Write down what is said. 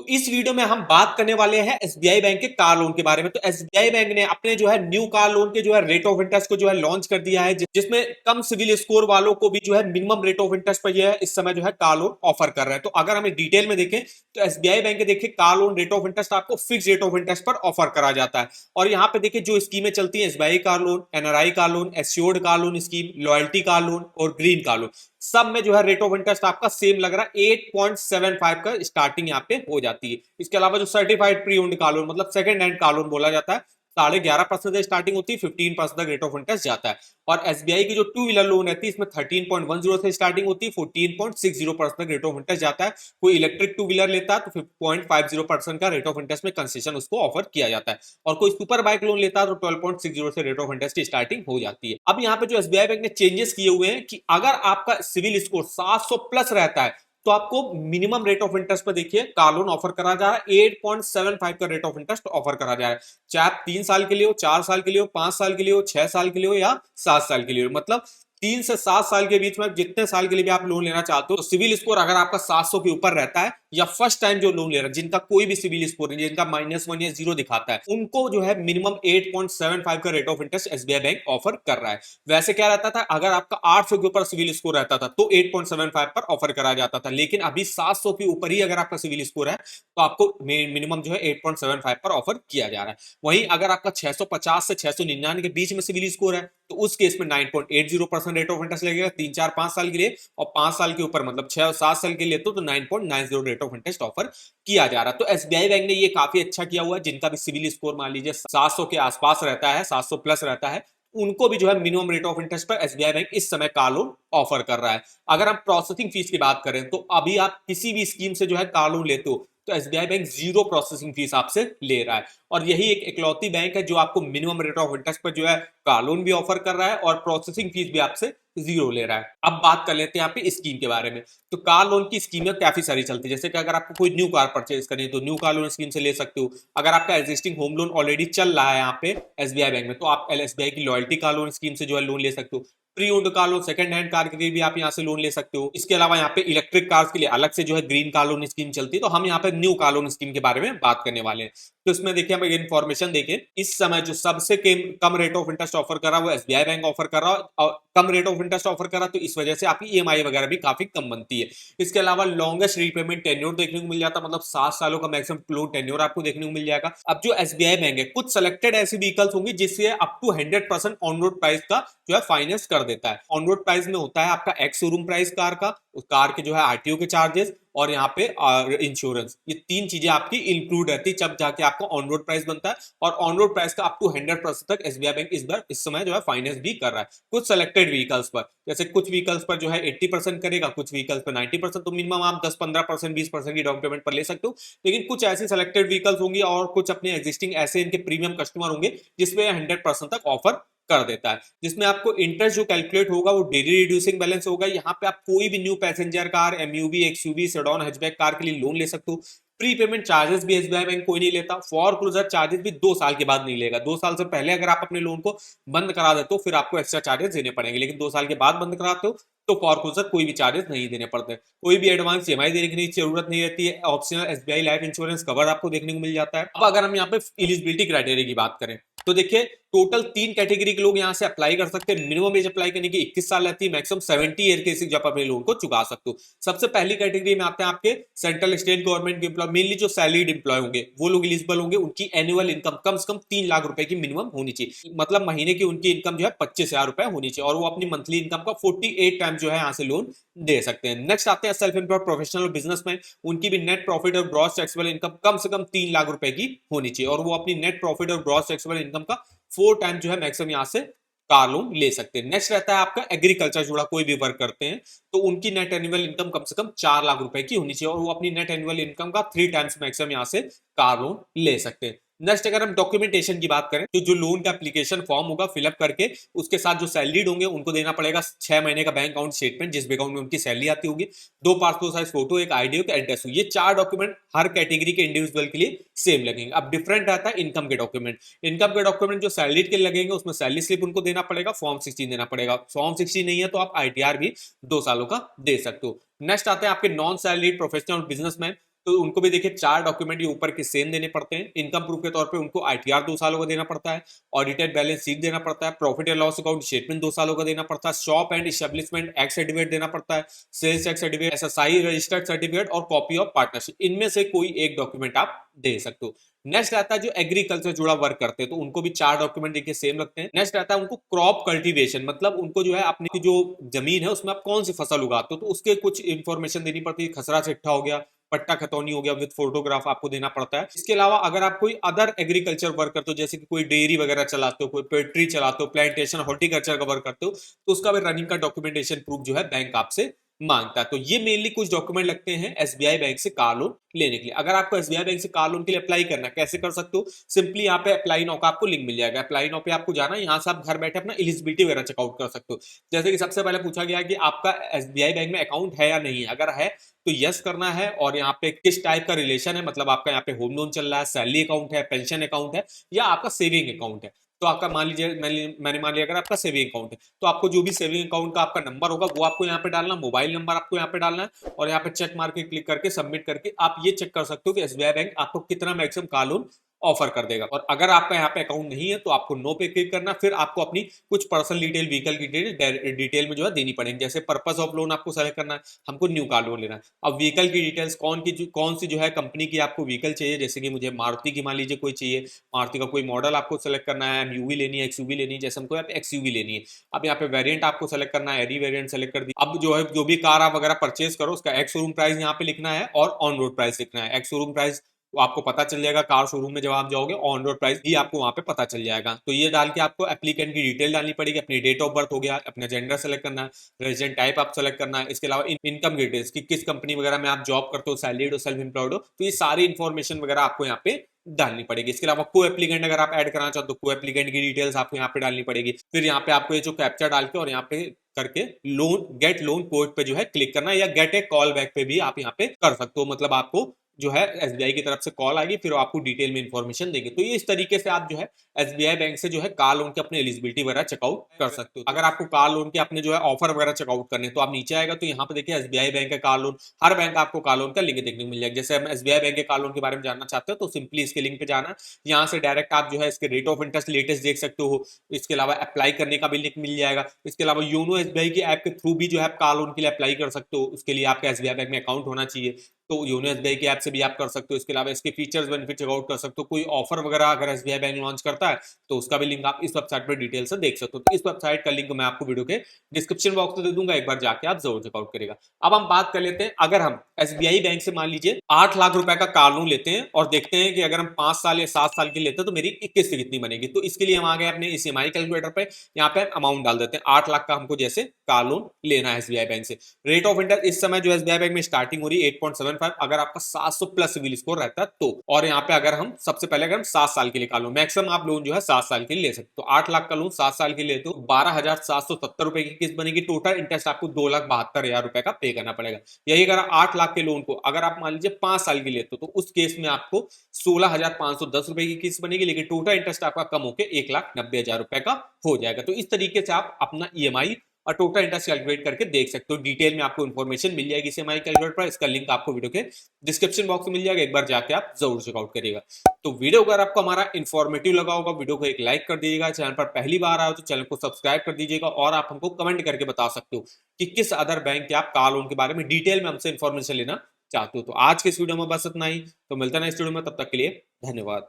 इस वीडियो में हम बात करने वाले हैं एसबीआई बैंक के कार लोन के बारे में। तो एसबीआई बैंक ने अपने जो है न्यू कार लोन के जो है रेट ऑफ इंटरेस्ट को जो है लॉन्च कर दिया है, जिसमें कम सिविल स्कोर वालों को भी जो है मिनिमम रेट ऑफ इंटरेस्ट पर जो है इस समय जो है कार लोन ऑफर कर रहा है। तो अगर हमें डिटेल में देखें तो एसबीआई बैंक के देखिए car loan rate of interest आपको फिक्स रेट ऑफ इंटरेस्ट पर ऑफर करा जाता है। और यहाँ पे देखिए जो स्कीमें चलती है, SBI car loan, NRI car loan, assured car loan scheme, loyalty car loan और ग्रीन कार लोन, सब में जो है रेट ऑफ इंटरेस्ट आपका सेम लग रहा है। 8.75 का स्टार्टिंग यहाँ पे हो जाती है। इसके अलावा जो certified pre owned car loan मतलब सेकंड हैंड कार लोन बोला जाता है, 11.5% स्टार्टिंग होती है, 15% तक रेट ऑफ इंटरेस्ट जाता है। और एसबीआई की जो टू व्हीलर लोन रहती है इसमें 13.10 से स्टार्टिंग होती है, 14.60% तक रेट ऑफ इंटरेस्ट जाता है। कोई इलेक्ट्रिक टू व्हीलर लेता है तो 0.50% का रेट ऑफ इंटरेस्ट में कंसेशन उसको ऑफर किया जाता है। और कोई सुपर बाइक लोन लेता है तो 12.60 से रेट ऑफ इंटरेस्ट की स्टार्टिंग हो जाती है। अब यहाँ पे जो एसबीआई बैंक ने चेंजेस किए हुए हैं कि अगर आपका सिविल स्कोर 700 प्लस रहता है तो आपको मिनिमम रेट ऑफ इंटरेस्ट पर देखिए कार लोन ऑफर करा जा रहा है। 8.75 का रेट ऑफ इंटरेस्ट ऑफर करा जा रहा है, चाहे आप 3 साल के लिए हो, 4 साल के लिए हो, 5 साल के लिए हो, 6 साल के लिए हो या 7 साल के लिए हो। मतलब 3 से 7 साल के बीच में जितने साल के लिए भी आप लोन लेना चाहते हो, तो सिविल स्कोर अगर आपका 700 के ऊपर रहता है या फर्स्ट टाइम जो लोन ले रहा है जिनका कोई भी सिविल स्कोर नहीं, जिनका -1 या 0 दिखाता है, उनको जो है मिनिमम 8.75 का rate of interest SBI bank offer कर रहा है। वैसे क्या रहता था, अगर आपका 800 के ऊपर सिविल स्कोर रहता था तो 8.75 पर ऑफर करा जाता था, लेकिन अभी 700 के ऊपर ही अगर आपका सिविल स्कोर है तो आपको मिनिमम जो है 8.75 पर ऑफर किया जा रहा है। वहीं अगर आपका 650 से 699 के बीच में सिविल स्कोर है तो उस केस में 9.80% रेट ऑफ इंटरेस्ट लगेगा 3, 4, 5 साल के लिए, और 5 साल के ऊपर मतलब 6 और 7 साल के लिए तो 9.90 रेट ऑफ इंटरेस्ट ऑफर किया जा रहा है। तो एसबीआई बैंक ने ये काफी अच्छा किया हुआ है। जिनका भी सिविल स्कोर मान लीजिए 700 के आसपास रहता है, 700 प्लस रहता है, उनको भी जो है मिनिमम रेट ऑफ इंटरेस्ट पर एसबीआई बैंक इस समय कार लोन ऑफर कर रहा है। अगर हम प्रोसेसिंग फीस की बात करें तो अभी आप किसी भी स्कीम से जो है कार लोन लेते हो तो एसबीआई बैंक 0 प्रोसेसिंग फीस आपसे ले रहा है। और यही एक इकलौती बैंक है जो आपको मिनिमम रेट ऑफ इंटरेस्ट पर जो है कार लोन भी ऑफर कर रहा है और प्रोसेसिंग फीस भी आपसे 0 ले रहा है। अब बात कर लेते हैं यहाँ पे स्कीम के बारे में। तो कार लोन की स्कीमें काफी सारी चलती है, जैसे कि अगर आपको कोई न्यू कार परचेज करनी है तो न्यू कार लोन स्कीम से ले सकते हो। अगर आपका एग्जिस्टिंग होम लोन ऑलरेडी चल रहा है यहाँ पे एसबीआई बैंक में तो आप एसबीआई की लॉयल्टी कार लोन स्कीम से जो है लोन ले सकते हो। Pre owned car loan, second hand car के लिए भी आप यहाँ से लोन ले सकते हो। इसके अलावा यहाँ पे इलेक्ट्रिक कार्स के लिए अलग से जो है ग्रीन कार लोन स्कीम चलती है। तो हम यहाँ पे न्यू कार लोन स्कीम के बारे में बात करने वाले हैं। तो इसमें देखिए हम इन्फॉर्मेशन देखें, इस समय जो सबसे कम रेट ऑफ इंटरेस्ट ऑफर कर रहा है वो एसबीआई बैंक ऑफर कर रहा है, और कम रेट ऑफ इंटरेस्ट ऑफर कर रहा है तो इस वजह से आपकी ईएमआई वगैरह भी काफी कम बनती है। इसके अलावा लॉन्गेस्ट रीपेमेंट टेन्योर देखने को मिल जाता है, मतलब 7 सालों का मैक्सिमम लोन टेन्योर आपको देखने को मिल जाएगा। अब जो एसबीआई बैंक है कुछ सेलेक्टेड ऐसी व्हीकल्स होंगी जिससे up to 100% on road price का जो है फाइनेंस कर देता है। ऑन रोड प्राइस में होता है आपका एक्स शोरूम प्राइस कार का, उस कार के जो है आरटीओ के चार्जेस और यहाँ पे इंश्योरेंस, ये 3 चीजें आपकी इंक्लूड रहती है जब जाके आपका ऑन रोड प्राइस बनता है। और ऑन रोड प्राइस का अप टू 100% तक एसबीआई बैंक इस समय जो है फाइनेंस भी कर रहा है कुछ सेलेक्टेड व्हीकल्स पर। जैसे कुछ व्हीकल्स पर जो है 80% करेगा, कुछ व्हीकल्स पर 90%, तो मिनिमम आप 10-15%, 20% की डाउन पेमेंट पर ले सकते हो। लेकिन कुछ ऐसी सेलेक्टेड व्हीकल्स होंगी और कुछ अपने एग्जिस्टिंग ऐसे इनके प्रीमियम कस्टमर होंगे जिसमें 100% तक ऑफर कर देता है, जिसमें आपको इंटरेस्ट जो कैलकुलेट होगा वो डेली रिड्यूसिंग बैलेंस होगा। यहाँ पे आप कोई भी new passenger car, MUV, XUV, sedan, hatchback car के लिए लोन ले सकते हो। प्री पेमेंट चार्जेस भी एसबीआई बैंक कोई नहीं लेता। फॉर क्लोजर चार्जेस भी 2 साल के बाद नहीं लेगा। 2 साल से पहले अगर आप अपने लोन को बंद करा देते हो फिर आपको एक्स्ट्रा चार्जेस देने पड़ेंगे, लेकिन 2 साल के बाद बंद कराते हो तो फॉर क्लोजर कोई भी चार्जेस नहीं देने पड़ते। कोई भी एडवांस ईएमआई देने की जरूरत नहीं रहती है। Optional SBI life insurance cover आपको देखने को मिल जाता है। अब अगर हम यहाँ पे एलिजिबिलिटी क्राइटेरिया की बात करें तो देखिए टोटल 3 कैटेगरी के लोग यहाँ से अप्लाई कर सकते हैं। मिनिमम एज अप्लाई करने की 21 साल रहती है, मैक्सिमम 70 ईयर के जब अपने लोन को चुका सकते हो। सबसे पहली कैटेगरी में आते हैं आपके सेंट्रल स्टेट गवर्नमेंट के एम्प्लॉय, मेनली जो सैलरीड एम्प्लॉय होंगे वो लोग एलिजिबल होंगे। उनकी एनुअल इनकम कम से कम 3 लाख रुपए की मिनिमम होनी चाहिए, मतलब महीने की उनकी इनकम जो है 25,000 रुपए होनी चाहिए, और वो अपनी मंथली इनकम का 48 टाइम जो है यहाँ से लोन दे सकते हैं। नेक्स्ट आते हैं सेल्फ एम्प्लॉयड प्रोफेशनल बिजनेसमैन, उनकी भी नेट प्रॉफिट और ग्रॉस टैक्सेबल इनकम कम से कम 3 लाख रुपए की होनी चाहिए, और वो अपनी नेट प्रॉफिट और ग्रॉस टैक्सेबल इनकम का 4 टाइम जो है मैक्सिमम यहाँ से कार लोन ले सकते हैं। नेक्स्ट रहता है आपका एग्रीकल्चर जुड़ा कोई भी वर्क करते हैं तो उनकी नेट एनुअल इनकम कम से कम 4 लाख रुपए की होनी चाहिए, और वो अपनी नेट एनुअल इनकम का 3 टाइम्स मैक्सिमम यहाँ से कार लोन ले सकते हैं। नेक्स्ट अगर हम डॉक्यूमेंटेशन की बात करें तो जो लोन का एप्लीकेशन फॉर्म होगा फिलअप करके उसके साथ जो सैलरीड होंगे उनको देना पड़ेगा 6 महीने का बैंक अकाउंट स्टेटमेंट जिस अकाउंट में उनकी सैलरी आती होगी, 2 पासपोर्ट साइज फोटो, एक आईडी, एक एड्रेस। ये 4 डॉक्यूमेंट हर कैटेगरी के इंडिविजुअल के लिए सेम लगेंगे। अब डिफरेंट रहता है इनकम के डॉक्यूमेंट। इनकम के डॉक्यूमेंट जो सैलरीड के लगेंगे उसमें सैलरी स्लिप उनको देना पड़ेगा, फॉर्म 16 देना पड़ेगा। फॉर्म 16 नहीं है तो आप आईटीआर भी 2 सालों का दे सकते हो। नेक्स्ट आते हैं आपके नॉन सैलरीड प्रोफेशनल बिजनेसमैन, तो उनको भी देखिए 4 डॉक्यूमेंट ये ऊपर के सेम देने पड़ते हैं। इनकम प्रूफ के तौर पे उनको आईटीआर 2 सालों का देना पड़ता है, ऑडिटेड बैलेंस शीट देना पड़ता है, profit and loss account statement 2 सालों का देना पड़ता है, shop and establishment act certificate देना पड़ता है, sales tax certificate, SSI registered certificate और कॉपी ऑफ पार्टनरशिप। इनमें से कोई एक डॉक्यूमेंट आप दे सकते हो। नेक्स्ट आता है जो एग्रीकल्चर जुड़ा वर्क करते हैं, तो उनको भी 4 डॉक्यूमेंट देखिए सेम लगते हैं। नेक्स्ट आता है उनको क्रॉप कल्टीवेशन, मतलब उनको जो है अपनी जो जमीन है उसमें आप कौन सी फसल उगाते हो, तो उसके कुछ इंफॉर्मेशन देनी पड़ती है। खसरा चिट्ठा हो गया, पट्टा खतौनी हो गया, विद फोटोग्राफ आपको देना पड़ता है। इसके अलावा अगर आप कोई अदर एग्रीकल्चर वर्क करते हो, जैसे कि कोई डेयरी वगैरह चलाते हो, कोई पोल्ट्री चलाते हो, प्लांटेशन हॉर्टिकल्चर का वर्क करते हो, तो उसका भी रनिंग का डॉक्यूमेंटेशन प्रूफ जो है बैंक आपसे मांगता है। तो ये मेनली कुछ डॉक्यूमेंट लगते हैं एसबीआई बैंक से कार लोन लेने के लिए। अगर आपको एसबीआई बैंक से कार लोन के लिए अप्लाई करना है, कैसे कर सकते हो? सिंपली यहाँ पे अप्लाई नाउ का आपको लिंक मिल जाएगा। अप्लाई नाउ पे आपको जाना है, यहाँ से आप घर बैठे अपना एलिजिबिलिटी वगैरह चेकआउट कर सकते हो। जैसे कि सबसे पहले पूछा गया कि आपका एसबीआई बैंक में अकाउंट है या नहीं है। अगर है तो यस करना है, और यहाँ पे किस टाइप का रिलेशन है, मतलब आपका यहाँ पे होम लोन चल रहा है, सैलरी अकाउंट है, पेंशन अकाउंट है, या आपका सेविंग अकाउंट है। तो आपका मान लीजिए मैंने मान लिया अगर आपका सेविंग अकाउंट है, तो आपको जो भी सेविंग अकाउंट का आपका नंबर होगा वो आपको यहाँ पे डालना, मोबाइल नंबर आपको यहाँ पे डालना है, और यहाँ पे चेक मार के क्लिक करके सबमिट करके आप ये चेक कर सकते हो कि एसबीआई बैंक आपको कितना मैक्सिमम कार लोन ऑफर कर देगा। और अगर आपका यहाँ पे अकाउंट नहीं है तो आपको नो पे क्लिक करना, फिर आपको अपनी कुछ पर्सनल डिटेल, व्हीकल की डिटेल में जो है देनी पड़ेगी। जैसे पर्पस ऑफ लोन आपको सेलेक्ट करना है, हमको न्यू कार लोन लेना है। अब व्हीकल की डिटेल्स कौन सी जो है कंपनी की आपको व्हीकल चाहिए, जैसे कि मुझे मारुति की मान लीजिए कोई चाहिए, मारुति का कोई मॉडल आपको सेलेक्ट करना है, एमयूवी लेनी है, एक्सयूवी लेनी है, जैसे हमको एक्सयूवी लेनी है। अब यहाँ पे वेरिएंट आपको सेलेक्ट करना है, एडी वेरिएंट सेलेक्ट कर दी। अब जो है जो भी कार आप वगैरह परचेज करो उसका एक्स शोरूम प्राइस यहाँ पे लिखना है और ऑन रोड प्राइस लिखना है। एक्स शोरूम प्राइस वो आपको पता चल जाएगा कार शोरूम में जब आप जाओगे, ऑन रोड प्राइस भी आपको वहां पे पता चल जाएगा। तो ये डाल के आपको एप्लीकेंट की डिटेल डालनी पड़ेगी, अपनी डेट ऑफ बर्थ हो गया, अपना जेंडर सेलेक्ट करना है, रेजिडेंट टाइप आप सेलेक्ट करना है। इसके अलावा इनकम डिटेल्स की किस कंपनी वगैरह में आप जॉब करते हो, सैलरीड हो, सेल्फ एम्प्लॉयड हो, तो ये सारी इन्फॉर्मेशन वगैरह आपको यहाँ पे डालनी पड़ेगी। इसके अलावा को एप्लीकेंट अगर आप ऐड कराना चाहते हो, को एप्लीकेंट की डिटेल्स आपको यहाँ पे डालनी पड़ेगी। फिर यहाँ पे आपको ये जो कैप्चा डाल के और यहाँ पे करके लोन गेट लोन कोड पे जो है क्लिक करना है, या गेट ए कॉल बैक पे भी आप यहाँ पे कर सकते हो। मतलब आपको जो है एसबीआई की तरफ से कॉल आएगी, फिर आपको डिटेल में इंफॉर्मेशन देंगे। तो ये इस तरीके से आप जो है एसबीआई बैंक से जो है कार लोन के अपने एलिजिबिलिटी वगैरह चेकआउट कर सकते हो। अगर आपको कार लोन के अपने जो है ऑफर वगैरह चेकआउट करने, तो आप नीचे आएगा तो यहाँ पे देखिए एसबीआई बैंक का कार लोन, हर बैंक आपको कार लोन का लिंक देखने को मिल जाएगा। जैसे हम एसबीआई बैंक के कार लोन के बारे में जानना चाहते हो तो सिंपली इसके लिंक पे जाना, यहाँ से डायरेक्ट आप जो है इसके रेट ऑफ इंटरेस्ट लेटेस्ट देख सकते हो। इसके अलावा अप्लाई करने का भी लिंक मिल जाएगा। इसके अलावा योनो एसबीआई की ऐप के थ्रू भी जो है आप कार लोन के लिए अप्लाई कर सकते हो। उसके लिए आपका एसबीआई बैंक में अकाउंट होना चाहिए, तो योनो एसबीआई की ऐप से भी आप कर सकते हो। इसके अलावा इसके फीचर्स बेनिफिट चेकआउट कर सकते हो। कोई ऑफर वगैरह अगर एसबीआई बैंक लॉन्च करता है तो उसका भी लिंक आप इस वेबसाइट पर डिटेल से देख सकते हो। तो इस वेबसाइट का लिंक मैं आपको वीडियो के डिस्क्रिप्शन बॉक्स में दे दूंगा, एक बार जाके आप जरूर चेकआउट करेगा। अब हम बात कर लेते हैं, अगर हम एसबीआई बैंक से मान लीजिए 8 लाख रुपए का कार लोन लेते हैं और देखते हैं कि अगर हम 5 साल या 7 साल की लेते हैं तो मेरी किस्त कितनी बनेगी। तो इसके लिए हम आ गए अपने इस ईएमआई कैलकुलेटर पे, यहाँ पे अमाउंट डाल देते हैं। 8 लाख का हमको जैसे कार लोन लेना है एसबीआई बैंक से। रेट ऑफ इंटरेस्ट इस समय जो एसबीआई बैंक में स्टार्टिंग हो रही है 8.75, अगर आपका 700 प्लस सिविल स्कोर रहता है तो। और यहाँ पे अगर हम सबसे पहले अगर हम 7 साल के लिए कार लोन, मैक्सिमम आप लोन जो है 7 साल के लिए ले सकते हो। तो 8 लाख का लोन 7 साल के लिए तो 12,770 रुपए की किस्त बनेगी। टोटल इंटरेस्ट आपको 2,72,000 रुपए का पे करना पड़ेगा। यही अगर 8 लाख के लोन को अगर आप मान लीजिए 5 साल के लिए तो उस केस में आपको 16,510 रुपए की किस्त बनेगी, लेकिन टोटल इंटरेस्ट आपका कम होकर 1,90,000 रुपए का हो जाएगा। तो इस तरीके से आप अपना ईएमआई और टोटल इंटरेस्ट कैलकुलेट करके देख सकते हो। डिटेल में आपको इन्फॉर्मेशन मिल जाएगी ईएमआई कैलकुलेटर पर, इसका लिंक आपको वीडियो के डिस्क्रिप्शन बॉक्स में मिल जाएगा, एक बार जाके आप जरूर चेकआउट करिएगा। तो वीडियो अगर आपको हमारा इन्फॉर्मेटिव लगा होगा, वीडियो को एक लाइक कर दीजिएगा। चैनल पर पहली बार आए हो तो चैनल को सब्सक्राइब कर दीजिएगा, और आप हमको कमेंट करके बता सकते हो कि किस अदर बैंक के आप कार लोन के बारे में डिटेल में हमसे इन्फॉर्मेशन लेना चाहते हो। तो आज के इस वीडियो में बस इतना ही, तो मिलता है नेक्स्ट वीडियो में, तब तक के लिए धन्यवाद।